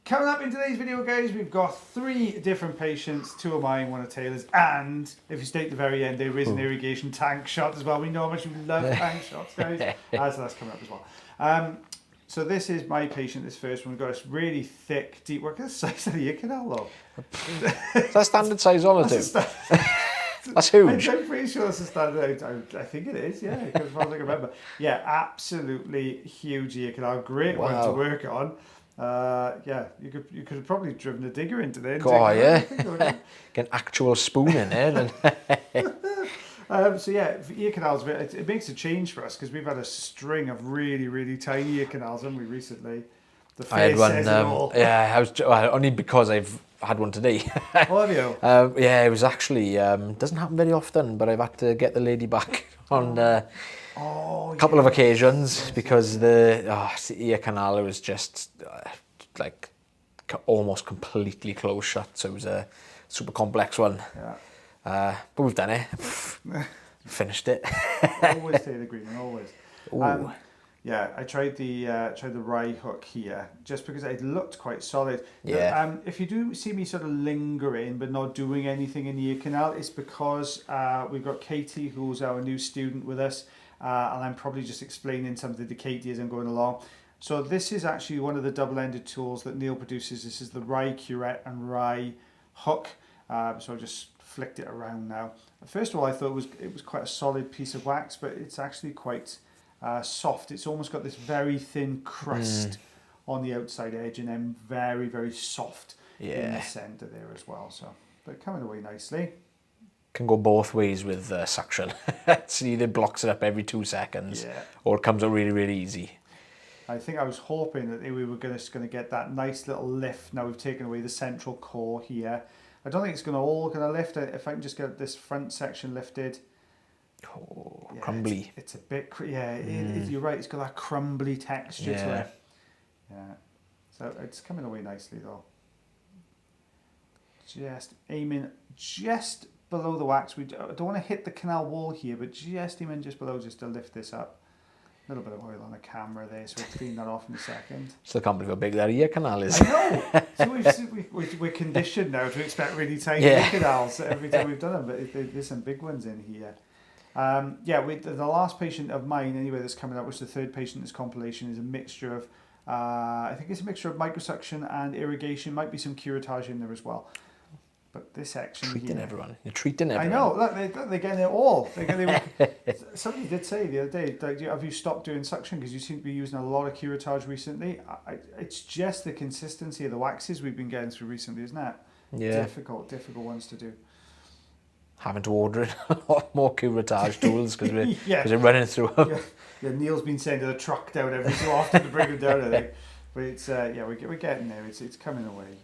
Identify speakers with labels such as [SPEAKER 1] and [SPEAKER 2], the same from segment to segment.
[SPEAKER 1] Coming up in today's video, guys, we've got 3 different patients, 2 of mine, 1 of Taylor's, and if you stay at the very end, there is an irrigation tank shot as well. We know how much you love tank shots, guys. So that's coming up as well. So this is my patient, this first one. We've got this really thick, deep work. That's the size of the ear canal, though.
[SPEAKER 2] Is that standard size on it, too? That's huge.
[SPEAKER 1] I'm pretty sure that's a standard. I think it is, yeah, as far as I can remember. Yeah, absolutely huge ear canal. Great one to work on. Yeah, you could have probably driven a digger into there.
[SPEAKER 2] Oh, yeah. Get an actual spoon in there.
[SPEAKER 1] So yeah, ear canals, it makes a change for us because we've had a string of really, really tiny ear canals, haven't we, recently? The face
[SPEAKER 2] I had one,
[SPEAKER 1] says it all.
[SPEAKER 2] yeah, only because I've had one today.
[SPEAKER 1] Oh, have you?
[SPEAKER 2] Yeah, it was actually, doesn't happen very often, but I've had to get the lady back on a couple of occasions because the ear canal was just like almost completely closed shut, so it was a super complex one.
[SPEAKER 1] Yeah.
[SPEAKER 2] But we've done it. Finished it.
[SPEAKER 1] Always stay the green, always. Yeah, I tried the Rai Hook here just because it looked quite solid.
[SPEAKER 2] Yeah.
[SPEAKER 1] If you do see me sort of lingering but not doing anything in the ear canal, it's because we've got Katie, who's our new student with us, and I'm probably just explaining something to Katie as I'm going along. So this is actually one of the double-ended tools that Neil produces. This is the Rai Curette and Rai Hook. So I just flicked it around now. First of all, I thought it was quite a solid piece of wax, but it's actually quite soft. It's almost got this very thin crust on the outside edge, and then very, very soft in the centre there as well. So they're coming away nicely.
[SPEAKER 2] Can go both ways with suction. It's either blocks it up every 2 seconds, or it comes out really, really easy.
[SPEAKER 1] I think I was hoping that we were going to get that nice little lift. Now we've taken away the central core here. I don't think it's all going to lift. If I can just get this front section lifted.
[SPEAKER 2] Oh, yeah, crumbly.
[SPEAKER 1] It's a bit, you're right, it's got that crumbly texture to it. Yeah. So it's coming away nicely though. Just aiming just below the wax. I don't want to hit the canal wall here, but just aiming just below just to lift this up. A little bit of oil on the camera there, so we'll clean that off in a second.
[SPEAKER 2] Still can't believe how big that ear canal is.
[SPEAKER 1] I know. So we're conditioned now to expect really tiny ear canals every time we've done them, but there's some big ones in here. The last patient of mine, anyway, that's coming up, which is the 3rd patient in this compilation, is a mixture of, I think it's a mixture of microsuction and irrigation. Might be some curettage in there as well. But this section
[SPEAKER 2] treating
[SPEAKER 1] here,
[SPEAKER 2] everyone. You're treating everyone.
[SPEAKER 1] I know. Look, they're getting it all. Somebody did say the other day, have you stopped doing suction because you seem to be using a lot of curettage recently? It's just the consistency of the waxes we've been getting through recently, isn't it?
[SPEAKER 2] Yeah.
[SPEAKER 1] Difficult ones to do.
[SPEAKER 2] Having to order a lot more curettage tools because we're running through them.
[SPEAKER 1] Yeah, Neil's been sending a truck down every so often to bring them down, I think. But it's we're getting there. It's coming away.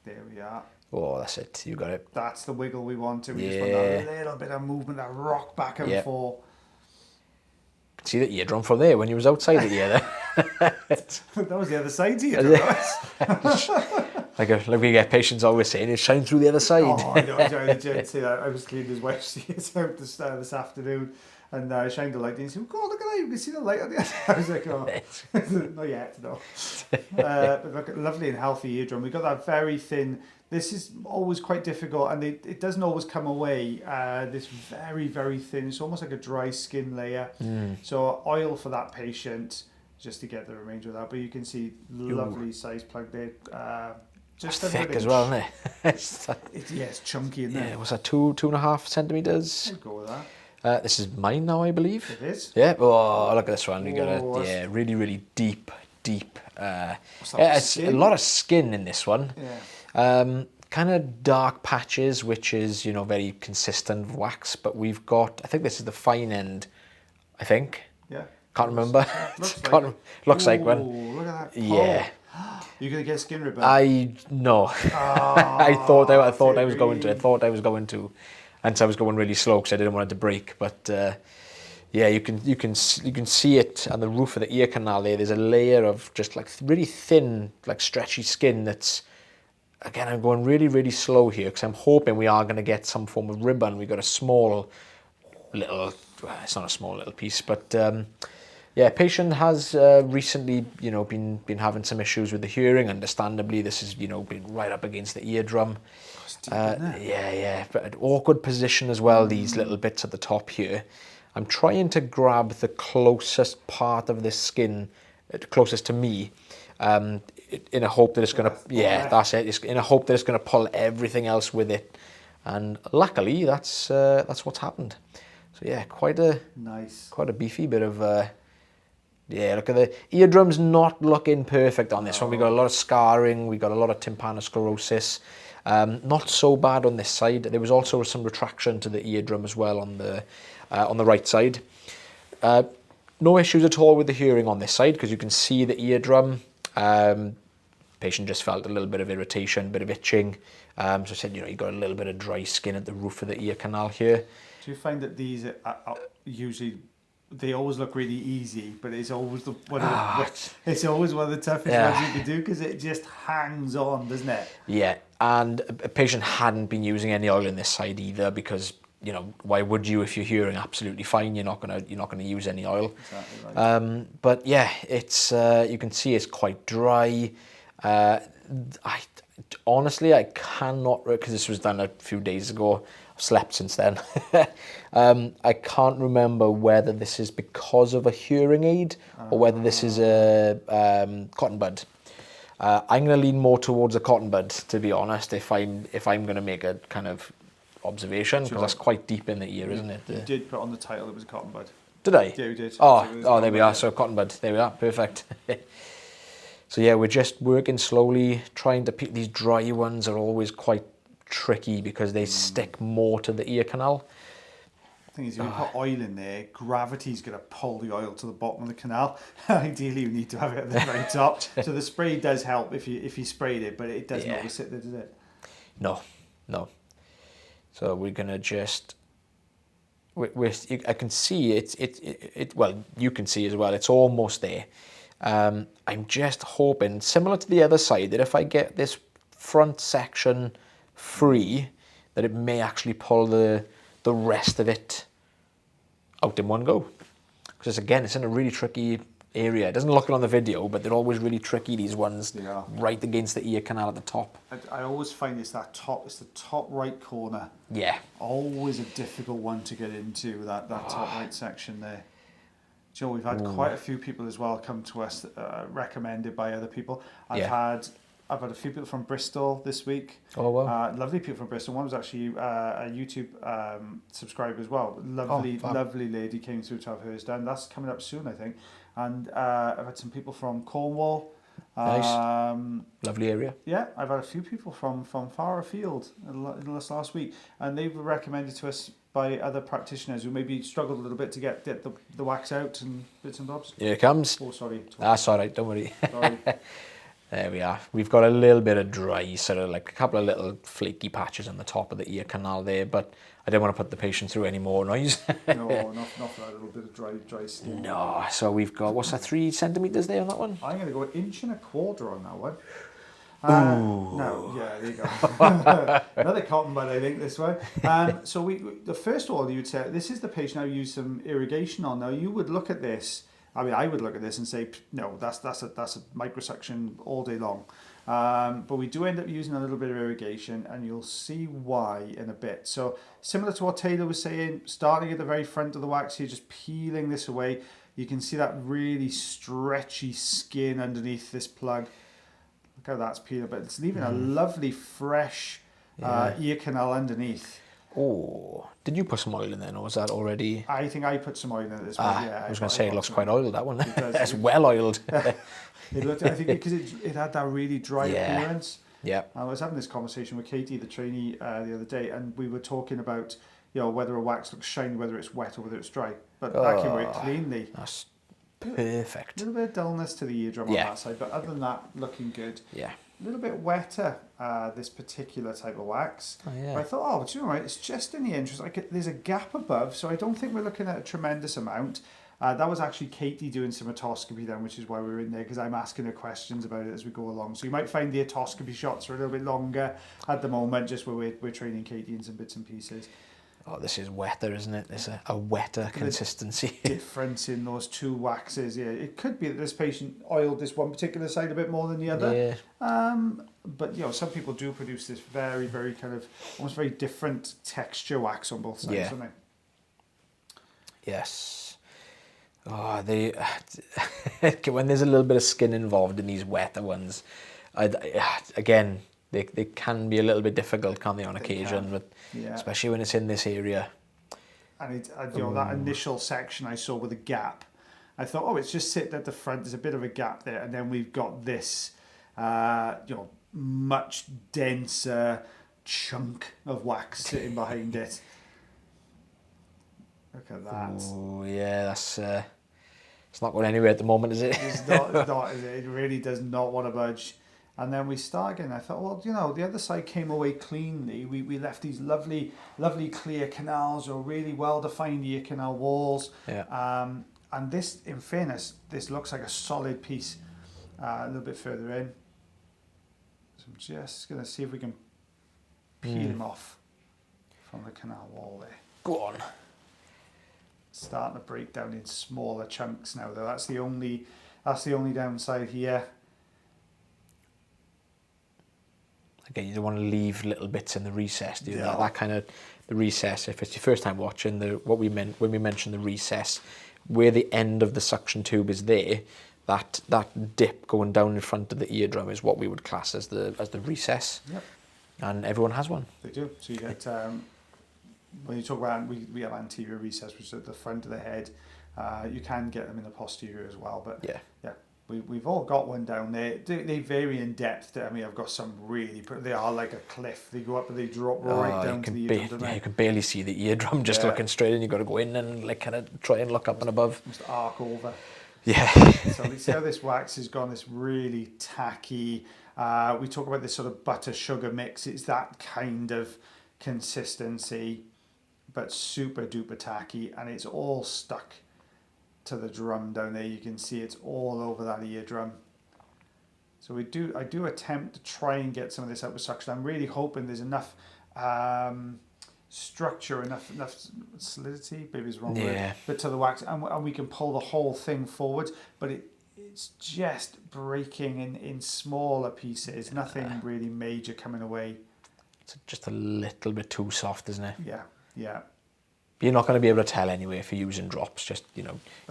[SPEAKER 1] There we are.
[SPEAKER 2] Oh, that's it. You got it.
[SPEAKER 1] That's the wiggle we wanted. We just want that little bit of movement, that rock back and forth.
[SPEAKER 2] See the eardrum from there when you was outside the ear there.
[SPEAKER 1] That was the other side to you.
[SPEAKER 2] Like we get patients always saying, it shine through the other side.
[SPEAKER 1] Oh, I know. I say that. I was cleaning his wife's ears out this afternoon, and I shined the light, and he said, "God, look at that! You can see the light on the other." I was like, "Oh, not yet, no." But look, lovely and healthy eardrum. We've got that very thin. This is always quite difficult, and it doesn't always come away. This very, very thin. It's almost like a dry skin layer. So oil for that patient, just to get the remainder of that. But you can see lovely size plug there. Just
[SPEAKER 2] thick as well, isn't
[SPEAKER 1] it? It's chunky in there.
[SPEAKER 2] Yeah, what's that, 2.5 centimetres?
[SPEAKER 1] I'd go with that.
[SPEAKER 2] This is mine now, I believe.
[SPEAKER 1] It is?
[SPEAKER 2] Yeah, oh, look at this one. We got a really, really deep. It's a lot of skin in this one.
[SPEAKER 1] Yeah.
[SPEAKER 2] Kind of dark patches, which is, very consistent wax, but we've got, I think this is the fine end, I think.
[SPEAKER 1] Yeah.
[SPEAKER 2] Can't remember. Looks like one.
[SPEAKER 1] Look at that.
[SPEAKER 2] Yeah.
[SPEAKER 1] You're gonna get skin ribbon.
[SPEAKER 2] No. I thought I was going to, and so I was going really slow because I didn't want it to break. But you can see it on the roof of the ear canal there. There's a layer of just like really thin, like stretchy skin. That's, again, I'm going really, really slow here because I'm hoping we are going to get some form of ribbon. We got a small little. It's not a small little piece, but Yeah, patient has recently, been having some issues with the hearing. Understandably, this has, been right up against the eardrum.
[SPEAKER 1] It's deep, isn't it?
[SPEAKER 2] Yeah, but an awkward position as well, these little bits at the top here. I'm trying to grab the closest part of this skin, closest to me, in a hope that it's going to, that's it. It's in a hope that it's going to pull everything else with it. And luckily, that's what's happened. So yeah, quite a beefy bit of, yeah, look at the eardrum's not looking perfect on this one. We got a lot of scarring, we got a lot of tympanosclerosis. Not so bad on this side. There was also some retraction to the eardrum as well on the right side. No issues at all with the hearing on this side because you can see the eardrum. Patient just felt a little bit of irritation, a bit of itching. So I said, you got a little bit of dry skin at the roof of the ear canal here.
[SPEAKER 1] Do you find that these are usually, they always look really easy, but it's always it's always one of the toughest ones you can do because it just hangs on, doesn't it?
[SPEAKER 2] Yeah, and a patient hadn't been using any oil in this side either because, why would you if you're hearing absolutely fine? You're not gonna use any oil.
[SPEAKER 1] Exactly right.
[SPEAKER 2] But yeah, it's you can see it's quite dry. Honestly, I cannot, because this was done a few days ago. I've slept since then. I can't remember whether this is because of a hearing aid or whether this is a cotton bud. I'm going to lean more towards a cotton bud, to be honest, if I'm going to make a kind of observation, because that's quite deep in the ear, isn't it?
[SPEAKER 1] You did put on the title it was a cotton bud.
[SPEAKER 2] Did I?
[SPEAKER 1] Yeah, you did.
[SPEAKER 2] Oh, there we are. So cotton bud. There we are. Perfect. So yeah, we're just working slowly, trying to pick. These dry ones are always quite tricky because they stick more to the ear canal.
[SPEAKER 1] The thing is, if you put oil in there, gravity's going to pull the oil to the bottom of the canal. Ideally, you need to have it at the very top. So the spray does help if you sprayed it, but it doesn't always sit there, does it?
[SPEAKER 2] No. So we're gonna just. I can see it. Well, you can see as well. It's almost there. I'm just hoping, similar to the other side, that if I get this front section free, that it may actually pull the rest of it out in one go. Because again, it's in a really tricky area. It doesn't look it on the video, but they're always really tricky, these ones, right against the ear canal at the top. I
[SPEAKER 1] always find it's the top right corner.
[SPEAKER 2] Yeah.
[SPEAKER 1] Always a difficult one to get into, that top right section there. Joe, we've had quite a few people as well come to us recommended by other people. I've had a few people from Bristol this week.
[SPEAKER 2] Oh, wow.
[SPEAKER 1] Lovely people from Bristol. One was actually a YouTube subscriber as well. Lovely lady came through to have hers done. That's coming up soon, I think. And I've had some people from Cornwall.
[SPEAKER 2] Nice. Lovely area.
[SPEAKER 1] Yeah, I've had a few people from far afield in this last week. And they were recommended to us by other practitioners who maybe struggled a little bit to get the wax out and bits and bobs.
[SPEAKER 2] Here it comes.
[SPEAKER 1] Oh, sorry.
[SPEAKER 2] That's all right, don't worry.
[SPEAKER 1] Sorry.
[SPEAKER 2] There we are. We've got a little bit of dry, sort of like a couple of little flaky patches on the top of the ear canal there, but I don't want to put the patient through any more noise.
[SPEAKER 1] No, not for that little bit of dry skin.
[SPEAKER 2] No, so we've got, what's that, 3 centimetres there on that one?
[SPEAKER 1] I'm going to go 1.25 inches on that one. No, yeah, there you go. Another cotton bud, I think, this one. So the first oil you'd say, this is the patient I used some irrigation on. Now, you would look at this, I would look at this and say, no, that's a microsuction all day long. But we do end up using a little bit of irrigation, and you'll see why in a bit. So similar to what Taylor was saying, starting at the very front of the wax here, just peeling this away. You can see that really stretchy skin underneath this plug. Look how that's peeled, but it's leaving a lovely fresh ear canal underneath.
[SPEAKER 2] Oh, did you put some oil in there, or was that already?
[SPEAKER 1] I think I put some oil in it this one. Yeah,
[SPEAKER 2] I was going to say it looks quite oiled, that one. It's well oiled.
[SPEAKER 1] It looked, I think, because it had that really dry appearance.
[SPEAKER 2] Yeah.
[SPEAKER 1] I was having this conversation with Katie, the trainee, the other day, and we were talking about whether a wax looks shiny, whether it's wet or whether it's dry. But that came out cleanly.
[SPEAKER 2] That's perfect.
[SPEAKER 1] A little bit of dullness to the eardrum on that side, but other than that, looking good.
[SPEAKER 2] Yeah.
[SPEAKER 1] A little bit wetter, this particular type of wax.
[SPEAKER 2] Oh, yeah.
[SPEAKER 1] But I thought, do you know what? It's just in the entrance. There's a gap above, so I don't think we're looking at a tremendous amount. That was actually Katie doing some otoscopy then, which is why we're in there, because I'm asking her questions about it as we go along. So you might find the otoscopy shots are a little bit longer at the moment, just where we're training Katie in some bits and pieces.
[SPEAKER 2] Oh, this is wetter, isn't it? It's a wetter consistency.
[SPEAKER 1] Difference in those two waxes. Yeah, it could be that this patient oiled this one particular side a bit more than the other.
[SPEAKER 2] Yeah.
[SPEAKER 1] But some people do produce this very, very kind of almost very different texture wax on both sides, don't they?
[SPEAKER 2] Yes. Oh, when there's a little bit of skin involved in these wetter ones, again, they can be a little bit difficult, can't they, on occasion? But especially when it's in this area.
[SPEAKER 1] And that initial section I saw with a gap, I thought, oh, it's just sitting at the front. There's a bit of a gap there, and then we've got this, much denser chunk of wax sitting behind it. Look at that.
[SPEAKER 2] Oh yeah, that's it's not going anywhere at the moment, is it?
[SPEAKER 1] It's not, is it? It really does not want to budge. And then we start again. I thought, well, the other side came away cleanly. We left these lovely, lovely clear canals or really well-defined ear canal walls.
[SPEAKER 2] Yeah.
[SPEAKER 1] And this, in fairness, this looks like a solid piece. A little bit further in. So I'm just going to see if we can peel him off from the canal wall there.
[SPEAKER 2] Go on.
[SPEAKER 1] Starting to break down in smaller chunks now, though. That's the only downside here.
[SPEAKER 2] Again, you don't want to leave little bits in the recess, do you?
[SPEAKER 1] No.
[SPEAKER 2] That kind of, the recess, if it's your first time watching, what we meant when we mentioned the recess, where the end of the suction tube is there, that dip going down in front of the eardrum is what we would class as the recess. Yep. And everyone has one.
[SPEAKER 1] They do. So you get, when you talk about, we have anterior recess, which is at the front of the head. You can get them in the posterior as well, but yeah. We've all got one down there. They vary in depth. I mean, I've got some really, they are like a cliff. They go up and they drop right down to the eardrum.
[SPEAKER 2] You can barely see the eardrum just looking straight, and you've got to go in and like kind of try and look up and above.
[SPEAKER 1] Just arc over.
[SPEAKER 2] Yeah.
[SPEAKER 1] So you see how this wax has gone, this really tacky, we talk about this sort of butter sugar mix. It's that kind of consistency, but super duper tacky, and it's all stuck to the drum down there. You can see it's all over that eardrum. So I do attempt to try and get some of this out with suction. I'm really hoping there's enough structure, enough solidity, maybe is the wrong word, but to the wax, and we can pull the whole thing forward, but it's just breaking in smaller pieces, nothing really major coming away.
[SPEAKER 2] It's just a little bit too soft, isn't it?
[SPEAKER 1] Yeah.
[SPEAKER 2] You're not going to be able to tell anyway if you're using drops. Just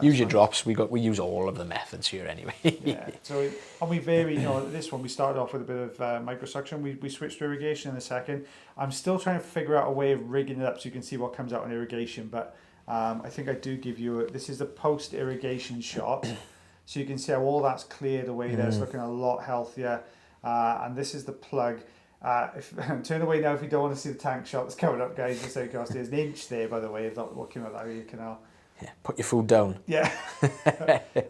[SPEAKER 2] use your drops. We use all of the methods here anyway.
[SPEAKER 1] Yeah. So and we vary. This one we started off with a bit of microsuction. We switched to irrigation in a second. I'm still trying to figure out a way of rigging it up so you can see what comes out on irrigation. But I think I do give you this is the post irrigation shot, so you can see how all that's cleared away. There, it's looking a lot healthier. And this is the plug. Turn away now if you don't want to see the tank shot that's coming up, guys. Just across there's an inch there, by the way, of what came out that ear canal.
[SPEAKER 2] Yeah, put your food down.
[SPEAKER 1] Yeah.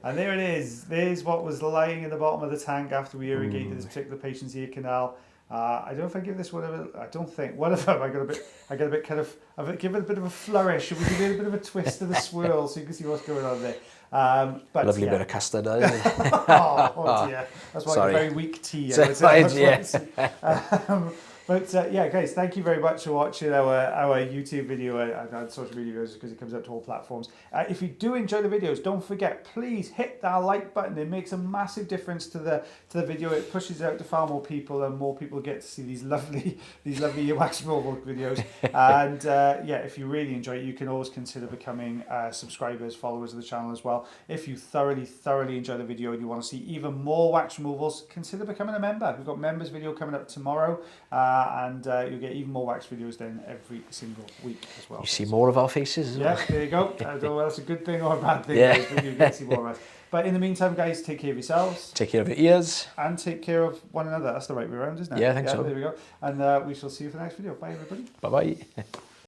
[SPEAKER 1] And there it is. There's what was lying in the bottom of the tank after we irrigated this particular patient's ear canal. I don't know if I give this one I don't think one of them. I got a bit kind of give it a bit of a flourish. We give it a bit of a twist to the swirl so you can see what's going on there. But
[SPEAKER 2] lovely bit of custard, isn't it?
[SPEAKER 1] oh dear, that's why it's a very weak tea. But guys, thank you very much for watching our YouTube video and social media videos, because it comes out to all platforms. If you do enjoy the videos, don't forget, please hit that like button. It makes a massive difference to the video. It pushes it out to far more people, and more people get to see these lovely earwax removal videos. And if you really enjoy it, you can always consider becoming subscribers, followers of the channel as well. If you thoroughly enjoy the video and you want to see even more wax removals, consider becoming a member. We've got members video coming up tomorrow. And you'll get even more wax videos then every single week as well.
[SPEAKER 2] You see more of our faces as well.
[SPEAKER 1] Yeah, there you go. I don't know whether that's a good thing or a bad thing, guys, but you get to see more of us. But in the meantime, guys, take care of yourselves.
[SPEAKER 2] Take care of your ears.
[SPEAKER 1] And take care of one another. That's the right way around, isn't it?
[SPEAKER 2] Yeah, I think so.
[SPEAKER 1] There we go. And we shall see you for the next video. Bye, everybody.
[SPEAKER 2] Bye-bye.